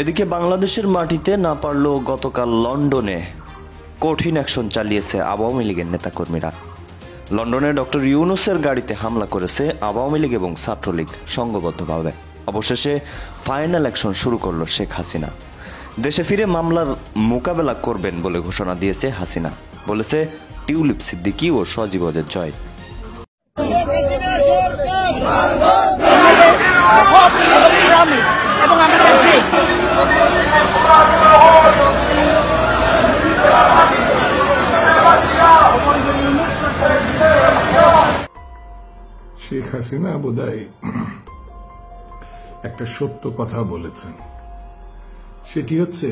এদিকে বাংলাদেশের মাটিতে না পারলেও গতকাল লন্ডনে কঠিন অ্যাকশন চালিয়েছে আওয়ামী লীগের নেতাকর্মীরা। লন্ডনে ডক্টর ইউনূসের গাড়িতে হামলা করেছে আওয়ামী লীগ এবং ছাত্রলীগ সংঘবদ্ধভাবে। অবশেষে ফাইনাল অ্যাকশন শুরু করলো শেখ হাসিনা। দেশে ফিরে মামলার মোকাবেলা করবেন বলে ঘোষণা দিয়েছে হাসিনা। বলেছে টিউলিপ সিদ্দিকী ও সজীব ওয়াজেদ জয়। শেখ হাসিনা বোধহয় একটা সত্য কথা বলেছেন, সেটি হচ্ছে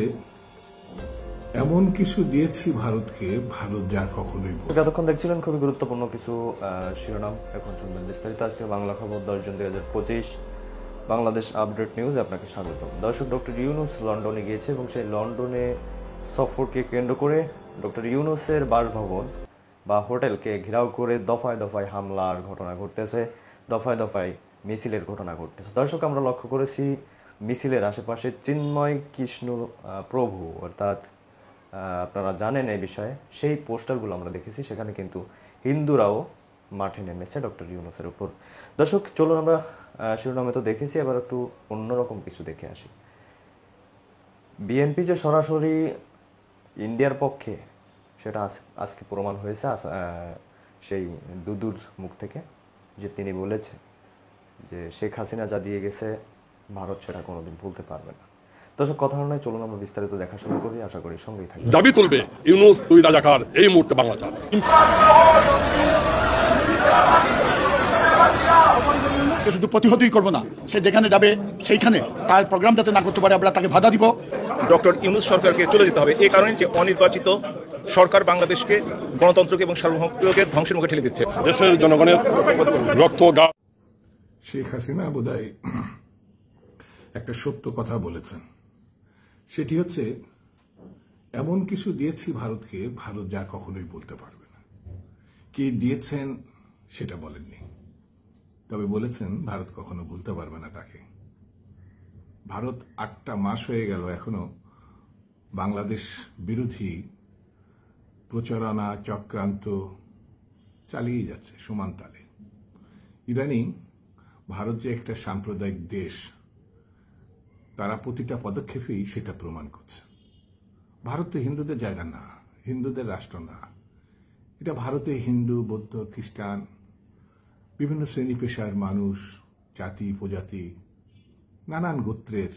এমন কিছু দিয়েছি ভারতকে, ভারত যা কখনোই। এতক্ষণ দেখছিলেন খুবই গুরুত্বপূর্ণ কিছু শিরোনাম, এখন শুনবেন বিস্তারিত। আজকে বাংলা খবর 10 জুন 2025 বাংলাদেশ আপডেট নিউজ আপনাকে স্বাগত। দর্শক, ডক্টর ইউনূস লন্ডনে গিয়েছে এবং সেই লন্ডনে সফরকে কেন্দ্র করে ডক্টর ইউনূসের বাসভবন বা হোটেলকে ঘেরাও করে দফায় দফায় হামলার ঘটনা ঘটতেছে, দফায় দফায় মিছিলের ঘটনা ঘটতেছে। দর্শক, আমরা লক্ষ্য করেছি মিছিলের আশেপাশে চিন্ময় কৃষ্ণ প্রভু, অর্থাৎ আপনারা জানেন এই বিষয়ে, সেই পোস্টারগুলো আমরা দেখেছি। সেখানে কিন্তু হিন্দুরাও মাঠে নেমেছে ডক্টর ইউনূসের উপর। দর্শক, চলুন আমরা শিরোনামে তো দেখেছি, এবার একটু অন্যরকম কিছু দেখে আসি। বিএনপি যে সরাসরি ইন্ডিয়ার পক্ষে, সেটা আজকে প্রমাণ হয়েছে সেই দুদুর মুখ থেকে, যে তিনি বলেছে যে শেখ হাসিনা যা দিয়ে গেছে ভারত সেটা কোনোদিন ভুলতে পারবে না। দর্শক, কথা নয়, চলুন আমরা বিস্তারিত দেখা শুরু করি। আশা করি সঙ্গেই থাকবে। দাবি তুলবে ইউনূস দুই রাজাকার এই মুহূর্তে বাংলা চান। শুধু প্রতিহতই করবো না, সে যেখানে যাবে সেইখানে তার প্রোগ্রাম যাতে না করতে পারে আমরা তাকে বাধা দিব। ডক্টর ইউনূস সরকারকে চলে যেতে হবে, এই কারণে যে অনির্বাচিত সরকার বাংলাদেশকে, গণতন্ত্রকে এবং সার্বভৌমত্বকে ধ্বংসের মুখে ঠেলে দিচ্ছে। দেশের জনগণের রক্ত গা। শেখ হাসিনা বোধহয় একটা সত্য কথা বলেছেন, সেটি হচ্ছে এমন কিছু দিয়েছি ভারতকে, ভারত যা কখনোই বলতে পারবে না। কি দিয়েছেন সেটা বলেননি, তবে বলেছেন ভারত কখনো ভুলতে পারবে না তাকে। ভারত 8টা মাস হয়ে গেল এখনো বাংলাদেশ বিরোধী প্রচারণা চক্রান্ত চালিয়ে যাচ্ছে সমান তালে। ইদানিং ভারত যে একটা সাম্প্রদায়িক দেশ, তারা প্রতিটা পদক্ষেপেই সেটা প্রমাণ করছে। ভারত তো হিন্দুদের জায়গা না, হিন্দুদের রাষ্ট্র না। এটা ভারতে হিন্দু, বৌদ্ধ, খ্রিস্টান, বিভিন্ন শ্রেণী পেশার মানুষ, জাতি উপজাতি, নানান গোত্রের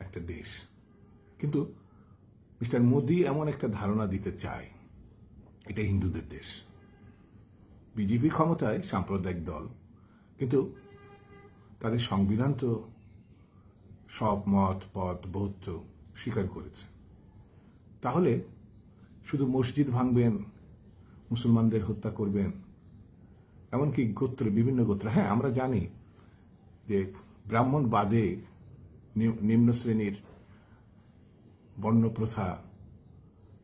একটা দেশ। কিন্তু মিস্টার মোদি এমন একটা ধারণা দিতে চায় এটা হিন্দুদের দেশ। বিজেপি ক্ষমতায় সাম্প্রদায়িক দল, কিন্তু তাদের সংবিধান তো সব মত পথ বৌদ্ধ স্বীকার করেছে। তাহলে শুধু মসজিদ ভাঙবেন, মুসলমানদের হত্যা করবেন, এমনকি গোত্র, বিভিন্ন গোত্র। হ্যাঁ, আমরা জানি যে ব্রাহ্মণ বাদে নিম্ন শ্রেণীর বর্ণ প্রথা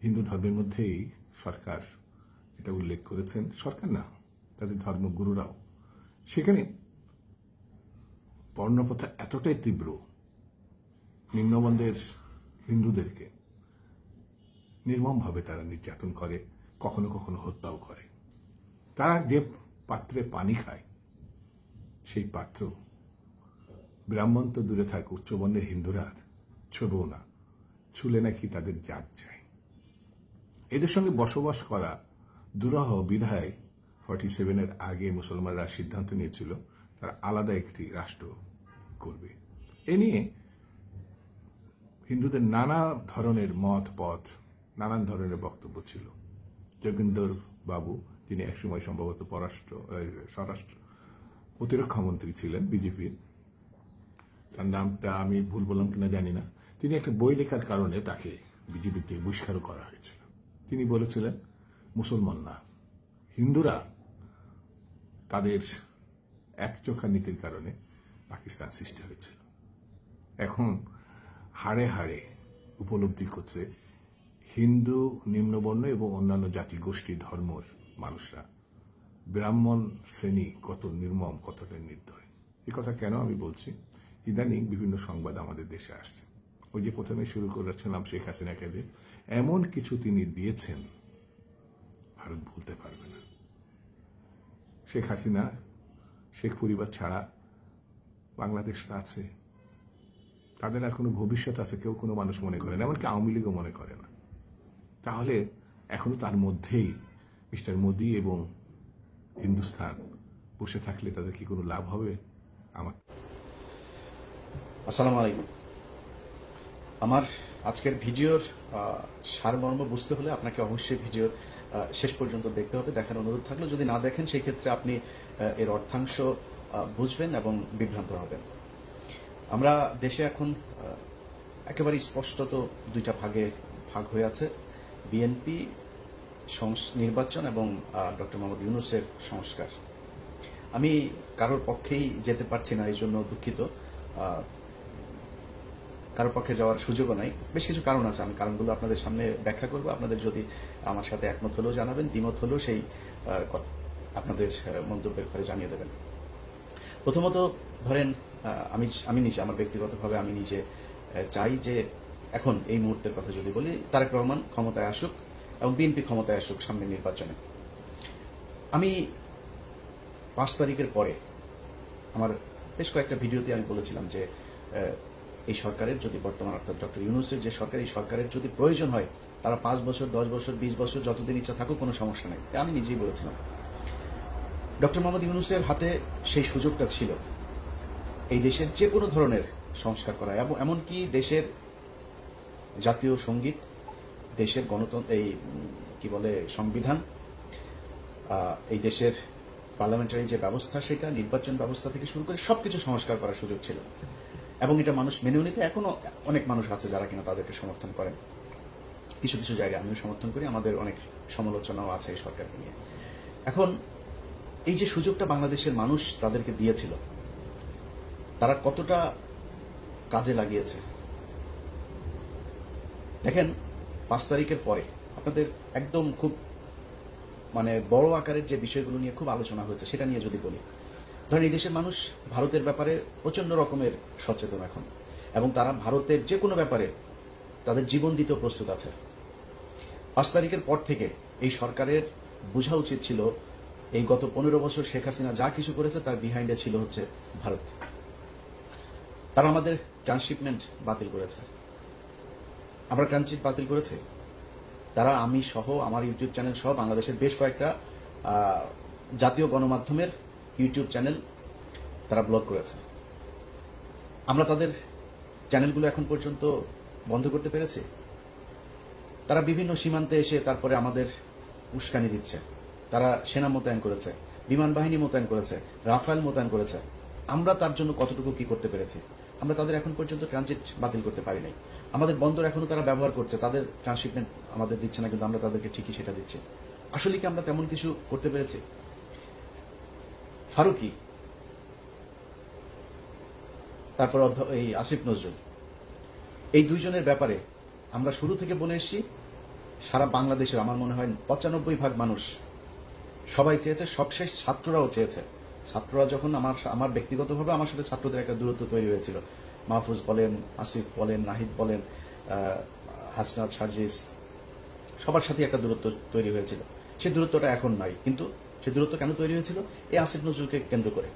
হিন্দু ধর্মের মধ্যেই সরকার এটা উল্লেখ করেছেন। সরকার না, তাদের ধর্মগুরুরাও। সেখানে বর্ণপ্রথা এতটাই তীব্র, নিম্নবর্ণের হিন্দুদেরকে নির্মমভাবে তারা নির্যাতন করে, কখনো কখনো হত্যাও করে। তারা যে পাত্রে পানি খায়, সেই পাত্র ব্রাহ্মণ তো দূরে থাক, উচ্চবর্ণের হিন্দুরা ছুঁবেও না, ছুলে নাকি তাদের জাত যায়। এদের সঙ্গে বসবাস করা দুরূহ বিধায় 47-এর আগে মুসলমানরা সিদ্ধান্ত নিয়েছিল তারা আলাদা একটি রাষ্ট্র করবে। এ নিয়ে হিন্দুদের নানা ধরনের মত পথ, নানান ধরনের বক্তব্য ছিল। যোগেন্দর বাবু, যিনি একসময় সম্ভবত স্বরাষ্ট্র প্রতিরক্ষা মন্ত্রী ছিলেন বিজেপির, তার নামটা আমি ভুল বললাম কিনা জানি না, তিনি একটা বই লেখার কারণে তাকে বিজেপিতে বহিষ্কার করা হয়েছিল। তিনি বলেছিলেন মুসলমান না, হিন্দুরা তাদের একচোখা নীতির কারণে পাকিস্তান সৃষ্টি হয়েছিল। এখন হাড়ে হাড়ে উপলব্ধি করছে হিন্দু, নিম্নবর্ণ এবং অন্যান্য জাতি গোষ্ঠী ধর্মের মানুষরা, ব্রাহ্মণ শ্রেণী কত নির্মম, কতটা নির্দয়। এ কথা কেন আমি বলছি? ইদানিং বিভিন্ন সংবাদ আমাদের দেশে আসছে। ওই যে প্রথমে শুরু করেছিলাম শেখ হাসিনাকে দিয়ে, এমন কিছু তিনি দিয়েছেন ভারত ভুলতে পারবে না। শেখ হাসিনা, শেখ পরিবার ছাড়া বাংলাদেশ আছে, তাদের আর কোনো ভবিষ্যৎ আছে কেউ কোনো মানুষ মনে করে না, এমনকি আওয়ামী লীগও মনে করে না। তাহলে এখনো তার মধ্যেই মিস্টার মোদি এবং হিন্দুস্তান বসে থাকলে তাদের কি কোনো লাভ হবে? আমার আসসালামু আলাইকুম। আমার আজকের ভিডিওর সারমর্ম বুঝতে হলে আপনাকে অবশ্যই ভিডিওর শেষ পর্যন্ত দেখতে হবে। দেখার অনুরোধ থাকলো, যদি না দেখেন সেই ক্ষেত্রে আপনি এর অর্থাংশ বুঝবেন এবং বিভ্রান্ত হবেন। আমরা দেশে এখন একেবারে স্পষ্টত দুইটা ভাগ হয়ে আছে, বিএনপি নির্বাচন এবং ডক্টর মোহাম্মদ ইউনূসের সংস্কার। আমি কারোর পক্ষেই যেতে পারছি না, এই জন্য দুঃখিত। কারোর পক্ষে যাওয়ার সুযোগও নাই। বেশ কিছু কারণ আছে, আমি কারণগুলো আপনাদের সামনে ব্যাখ্যা করব। আপনাদের যদি আমার সাথে একমত হলেও জানাবেন, দ্বিমত হলেও সেই আপনাদের মন্তব্যের ঘরে জানিয়ে দেবেন। প্রথমত ধরেন, আমি নিজে, আমার ব্যক্তিগতভাবে আমি নিজে চাই যে এখন এই মুহূর্তের কথা যদি বলি, তারেক রহমান ক্ষমতায় আসুক এবং বিএনপি ক্ষমতায় আসুক সামনের নির্বাচনে। আমি 5 তারিখের পরে আমার বেশ কয়েকটা ভিডিওতে আমি বলেছিলাম যে এই সরকারের যদি বর্তমান, অর্থাৎ ডক্টর ইউনূসের যে সরকার, এই সরকারের যদি প্রয়োজন হয়, তারা 5 বছর, 10 বছর, 20 বছর যতদিন ইচ্ছা থাকুক, কোনো সমস্যা নেই। আমি নিজেই বলেছিলাম। ডক্টর মোহাম্মদ ইউনূসের হাতে সেই সুযোগটা ছিল এই দেশের যে কোনো ধরনের সংস্কার করা, এবং এমনকি দেশের জাতীয় সঙ্গীত, দেশের গণতন্ত্র, এই কি বলে সংবিধান, এই দেশের পার্লামেন্টারি যে ব্যবস্থা, সেটা নির্বাচন ব্যবস্থা থেকে শুরু করে সবকিছু সংস্কার করার সুযোগ ছিল। এবং এটা মানুষ মেনেও নিতে এখনো অনেক মানুষ আছে যারা কিনা তাদেরকে সমর্থন করেন। কিছু কিছু জায়গায় আমিও সমর্থন করি, আমাদের অনেক সমালোচনাও আছে এই সরকারকে নিয়ে। এখন এই যে সুযোগটা বাংলাদেশের মানুষ তাদেরকে দিয়েছিল, তারা কতটা কাজে লাগিয়েছে দেখেন। 5 তারিখের পরে আপনাদের একদম খুব বড় আকারের যে বিষয়গুলো নিয়ে খুব আলোচনা হয়েছে, সেটা নিয়ে যদি বলি, ধরেন এই দেশের মানুষ ভারতের ব্যাপারে প্রচন্ড রকমের সচেতন এখন, এবং তারা ভারতের যে কোনো ব্যাপারে তাদের জীবন দিতেও প্রস্তুত আছে। 5 তারিখের পর থেকে এই সরকারের বোঝা উচিত ছিল, এই গত 15 বছর শেখ হাসিনা যা কিছু করেছে তার বিহাইন্ডে ছিল হচ্ছে ভারত। তারা আমাদের ট্রান্সশিপমেন্ট বাতিল করেছে, আমরা ট্রানজিট বাতিল করেছে। তারা, আমি সহ, আমার ইউটিউব চ্যানেল সহ বাংলাদেশের বেশ কয়েকটা জাতীয় গণমাধ্যমের ইউটিউব চ্যানেল তারা ব্লক করেছে। আমরা তাদের চ্যানেলগুলো এখন পর্যন্ত বন্ধ করতে পেরেছি। তারা বিভিন্ন সীমান্তে এসে তারপরে আমাদের উস্কানি দিচ্ছে। তারা সেনা মোতায়েন করেছে, বিমান বাহিনী মোতায়েন করেছে, রাফায়েল মোতায়েন করেছে। আমরা তার জন্য কতটুকু কি করতে পেরেছি? আমরা তাদের এখন পর্যন্ত ট্রানজিট বাতিল করতে পারি নাই। আমাদের বন্দর এখনো তারা ব্যবহার করছে, তাদের ট্রান্সশিপমেন্ট আমাদের দিচ্ছে না, কিন্তু আমরা তাদেরকে ঠিকই সেটা দিচ্ছি। আসলে কি আমরা তেমন কিছু করতে পেরেছি? ফারুকি, তারপর এই আসিফ নজরুল, এই দুইজনের ব্যাপারে আমরা শুরু থেকে বলে এসেছি। সারা বাংলাদেশের আমার মনে হয় 95% মানুষ সবাই চেয়েছে, সবশেষ ছাত্ররাও চেয়েছে। ছাত্ররা যখন আমার ব্যক্তিগতভাবে আমার সাথে ছাত্রদের একটা দূরত্ব তৈরি হয়েছিল, মাহফুজ বলেন, আসিফ বলেন, নাহিদ বলেন, হাসনাত, সার্জিস, সবার সাথে একটা দূরত্ব তৈরি হয়েছিল। সেই দূরত্বটা এখন নাই, কিন্তু সেই দূরত্ব কেন তৈরি হয়েছিল? এই আসিফ নজরুলকে কেন্দ্র করে।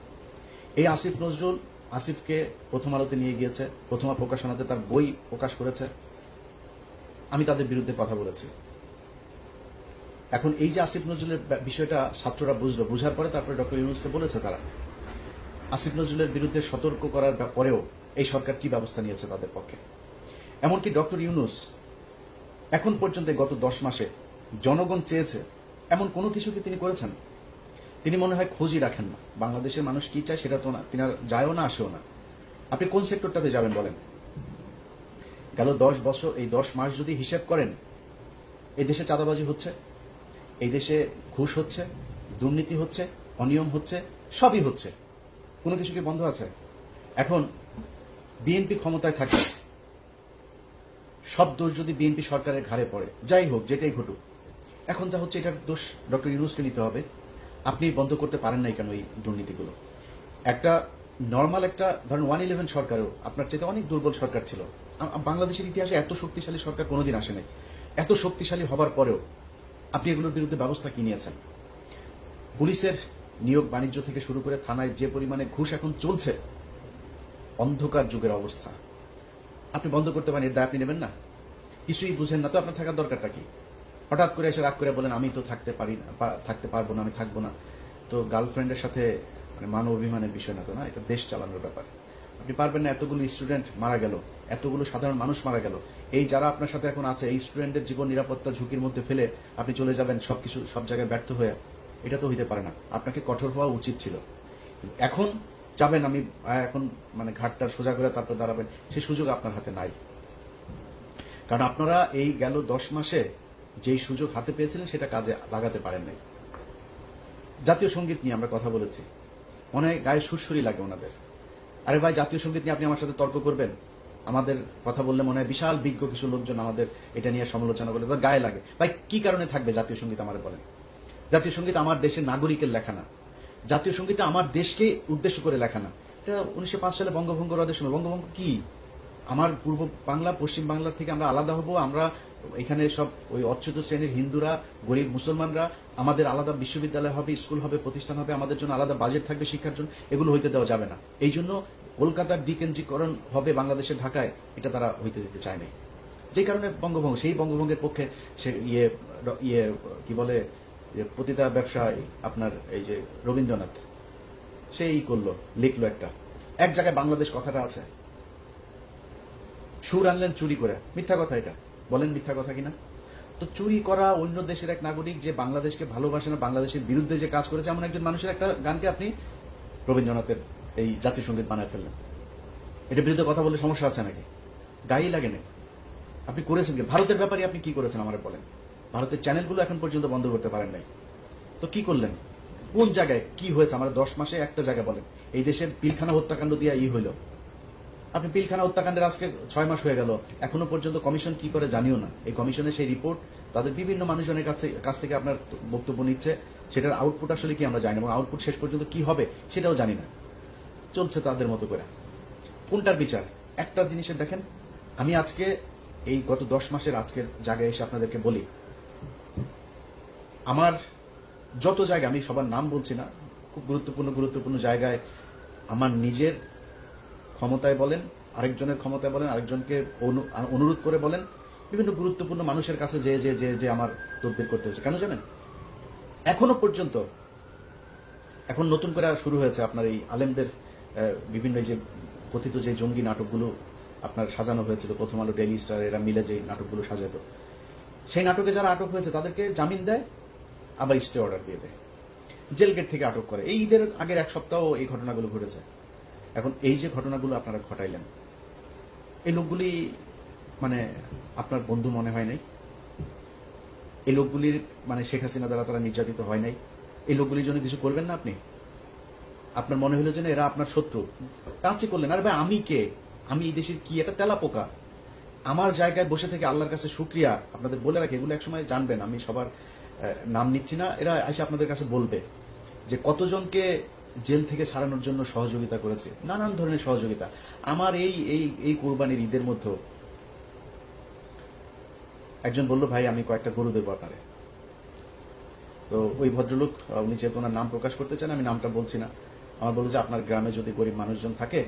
এই আসিফ নজরুল আসিফকে প্রথম আলোতে নিয়ে গিয়েছে, প্রথমা প্রকাশনাতে তার বই প্রকাশ করেছে। আমি তাদের বিরুদ্ধে কথা বলেছি। এখন এই যে আসিফ নজরুলের বিষয়টা ছাত্ররা বুঝলো, বুঝার পরে তারপরে ডক্টর ইউনূসকে বলেছে তারা। আসিফ নজরুলের বিরুদ্ধে সতর্ক করার পরেও এই সরকার কি ব্যবস্থা নিয়েছে তাদের পক্ষে? এমনকি ডক্টর ইউনূস এখন পর্যন্ত গত 10 মাসে জনগণ চেয়েছে এমন কোনো কিছু কি তিনি করেছেন? তিনি মনে হয় খোঁজই রাখেন না। বাংলাদেশের মানুষ কি চায় সেটা তো না, তিনি যায়ও না, আসেও না। আপনি কোন সেক্টরটাতে যাবেন বলেন? গেল 10 বছর, এই 10 মাস যদি হিসেব করেন, এই দেশে চাঁদাবাজি হচ্ছে, এই দেশে ঘুষ হচ্ছে, দুর্নীতি হচ্ছে, অনিয়ম হচ্ছে, সবই হচ্ছে। কোনো কিছু কি বন্ধ আছে? এখন বিএনপি ক্ষমতায় থাকে, সব দোষ যদি বিএনপি সরকারের ঘাড়ে পড়ে, যাই হোক, যেটাই ঘটুক, এখন যা হচ্ছে এটার দোষ ডক্টর ইউনূসকে নিতে হবে। আপনি বন্ধ করতে পারেন নাই কেন এই দুর্নীতিগুলো? একটা নর্মাল, একটা ধরেন 111 সরকারও আপনার চেয়ে অনেক দুর্বল সরকার ছিল, বাংলাদেশের ইতিহাসে এত শক্তিশালী সরকার কোনোদিন আসে নাই। এত শক্তিশালী হবার পরেও আপনি এগুলোর বিরুদ্ধে ব্যবস্থা কি নিয়েছেন? পুলিশের নিয়োগ বাণিজ্য থেকে শুরু করে থানায় যে পরিমাণে ঘুষ এখন চলছে, অন্ধকার যুগের অবস্থা। আপনি বন্ধ করতে পারেন, এর দায় আপনি নেবেন না? কিছুই বুঝেন না তো আপনার থাকার দরকারটা কি? হঠাৎ করে এসে রাগ করে বলেন আমি তো থাকতে পারবো না, আমি থাকবো না। তো গার্লফ্রেন্ডের সাথে মানে মান অভিমানের বিষয় না তো, না, এটা দেশ চালানোর ব্যাপার। আপনি পারবেন না? এতগুলো স্টুডেন্ট মারা গেল, এতগুলো সাধারণ মানুষ মারা গেল, এই যারা আপনার সাথে এখন আছে এই স্টুডেন্টদের জীবন নিরাপত্তা ঝুঁকির মধ্যে ফেলে আপনি চলে যাবেন সবকিছু সব জায়গায় ব্যর্থ হয়ে? এটা তো হইতে পারে না। আপনাকে কঠোর হওয়া উচিত ছিল। এখন যাবেন আমি এখন মানে ঘাটটা সোজা করে তারপর দাঁড়াবেন, সেই সুযোগ আপনার হাতে নাই। কারণ আপনারা এই গেল 10 মাসে যেই সুযোগ হাতে পেয়েছিলেন সেটা কাজে লাগাতে পারেন নাই। জাতীয় সঙ্গীত নিয়ে আমরা কথা বলেছি, মনে হয় গায়ে সুরসুরি লাগে ওনাদের। আরে ভাই, জাতীয় সঙ্গীত নিয়ে আপনি আমার সাথে তর্ক করবেন? আমাদের কথা বললে মনে হয় বিশাল বিজ্ঞ কিছু লোকজন আমাদের এটা নিয়ে সমালোচনা করলে গায়ে লাগে। ভাই, কি কারণে থাকবে জাতীয় সঙ্গীত? আমার বলেন। জাতীয় সঙ্গীত আমার দেশের নাগরিকের লেখা না, জাতীয় সঙ্গীতটা আমার দেশকে উদ্দেশ্য করে লেখা না। এটা 1905 সালে বঙ্গভঙ্গ রদের সময়। বঙ্গভঙ্গ কি? আমার পূর্ব বাংলা পশ্চিম বাংলার থেকে আমরা আলাদা হব, আমরা এখানে সব ওই অচ্যুত শ্রেণীর হিন্দুরা, গরিব মুসলমানরা, আমাদের আলাদা বিশ্ববিদ্যালয় হবে, স্কুল হবে, প্রতিষ্ঠান হবে, আমাদের জন্য আলাদা বাজেট থাকবে শিক্ষার জন্য, এগুলো হইতে দেওয়া যাবে না। এই জন্য কলকাতার দ্বিকেন্দ্রীকরণ হবে বাংলাদেশের ঢাকায়, এটা তারা হইতে দিতে চায় নাই। যে কারণে বঙ্গভঙ্গ, সেই বঙ্গভঙ্গের পক্ষে সে কি বলে পতিতা ব্যবসায় আপনার এই যে রবীন্দ্রনাথ সেই করলো, লিখলো একটা, এক জায়গায় বাংলাদেশ কথাটা আছে, সুর আনলেন চুরি করে। মিথ্যা কথা, এটা বলেন মিথ্যা কথা কিনা? তো চুরি করা অন্য দেশের এক নাগরিক যে বাংলাদেশকে ভালোবাসে না, বাংলাদেশের বিরুদ্ধে যে কাজ করেছে এমন একজন মানুষের একটা গানকে আপনি রবীন্দ্রনাথের এই জাতীয় সঙ্গীত বানায় ফেললেন। এটার বিরুদ্ধে কথা বলে সমস্যা আছে নাকি? গায়ে লাগে না। আপনি করেছেন কি? ভারতের ব্যাপারে আপনি কি করেছেন আমার বলেন? ভারতের চ্যানেলগুলো এখন পর্যন্ত বন্ধ করতে পারেন নাই, তো কি করলেন? কোন জায়গায় কি হয়েছে? আমার 10 মাসে একটা জায়গা বলেন। এই দেশের পিলখানা হত্যাকাণ্ড দিয়ে হইল। আপনি পিলখানা হত্যাকাণ্ডের আজকে 6 মাস হয়ে গেল, এখনো পর্যন্ত কমিশন কি করে জানিও না। এই কমিশনের সেই রিপোর্ট তাদের বিভিন্ন মানুষজনের কাছ থেকে আপনার বক্তব্য নিচ্ছে, সেটার আউটপুট আসলে কি আমরা জানি না, এবং আউটপুট শেষ পর্যন্ত কি হবে সেটাও জানি না। চলছে তাদের মতো করে। কোনটার বিচার? একটা জিনিসের দেখেন, আমি আজকে এই গত 10 মাসের আজকের জায়গায় এসে আপনাদেরকে বলি, আমার যত জায়গা, আমি সবার নাম বলছি না, খুব গুরুত্বপূর্ণ জায়গায় আমার নিজের ক্ষমতায় বলেন, আরেকজনের ক্ষমতায় বলেন, আরেকজনকে অনুরোধ করে বলেন, বিভিন্ন গুরুত্বপূর্ণ মানুষের কাছে যে আমার তদবির করতে হয়েছে। কেন জানেন? এখনো পর্যন্ত, এখন নতুন করে শুরু হয়েছে আপনার এই আলেমদের বিভিন্ন এই যে কথিত যে জঙ্গি নাটকগুলো আপনার সাজানো হয়েছিল, প্রথম আলো, ডেইলি স্টার, এরা মিলে যে নাটকগুলো সাজাতো, সেই নাটকে যারা আটক হয়েছে তাদেরকে জামিন দেয়, আবার স্টে অর্ডার দিয়ে দেয়, জেল গেট থেকে আটক করে। এই ঈদের আগের এক সপ্তাহ এই ঘটনাগুলো ঘটেছে। এখন এই যে ঘটনাগুলো আপনারা ঘটাইলেন, এই লোকগুলি মানে আপনার বন্ধু মনে হয় নাই? এই লোকগুলির মানে শেখ হাসিনা দ্বারা তারা নির্যাতিত হয় নাই? এই লোকগুলির জন্য কিছু করবেন না আপনি? আপনার মনে হলো যে এরা আপনার শত্রু, কাছে করলেন। আরে ভাই, আমি কে? আমি এই দেশের কি একটা তেলা পোকা? আমার জায়গায় বসে থেকে আল্লাহর কাছে শুকরিয়া আপনাদের বলে রাখি, এগুলো একসময় জানবেন, আমি সবার নাম নিচ্ছি না, এরা এসে আপনাদের কাছে বলবে যে কতজনকে জেল থেকে ছাড়ানোর জন্য সহযোগিতা করেছে, নানান ধরনের সহযোগিতা। আমার এই কোরবানির ঈদের মধ্যে একজন বলল, ভাই আমি কয়েকটা গরু দেবো আপনারে। তো ওই ভদ্রলোক, উনি যেহেতু ওনার নাম প্রকাশ করতে চান, আমি নামটা বলছি না, আমার বলল যে আপনার গ্রামে যদি গরিব মানুষজন থাকে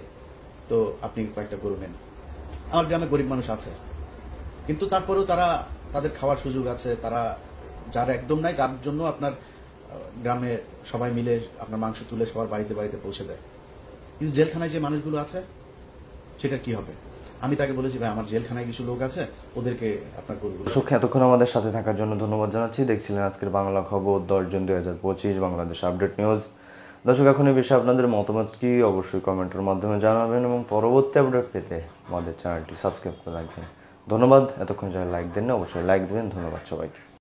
তো আপনি কয়েকটা গরু নেন। আমার গ্রামে গরিব মানুষ আছে, কিন্তু তারপরেও তাদের খাওয়ার সুযোগ আছে, তারা যারা একদম নাই তার জন্য আপনার গ্রামে সবাই মিলে আপনার মাংস তুলে সবার বাড়িতে বাড়িতে পৌঁছে দেয়। কিন্তু জেলখানায় যে মানুষগুলো আছে সেটা কি হবে? আমি তাকে বলেছি, ভাই আমার জেলখানায় কিছু লোক আছে, ওদেরকে আপনার গরুগুলো। দর্শক, এতক্ষণ আমাদের সাথে থাকার জন্য ধন্যবাদ জানাচ্ছি। দেখছিলেন আজকের বাংলা খবর 10 জুন 2025 বাংলাদেশ আপডেট নিউজ। দর্শক, এখন এই বিষয়ে আপনাদের মতামত কি অবশ্যই কমেন্টের মাধ্যমে জানাবেন, এবং পরবর্তী আপডেট পেতে আমাদের চ্যানেলটি সাবস্ক্রাইব করে রাখবেন। ধন্যবাদ। এতক্ষণ যারা লাইক দেন না, অবশ্যই লাইক দেবেন। ধন্যবাদ সবাইকে।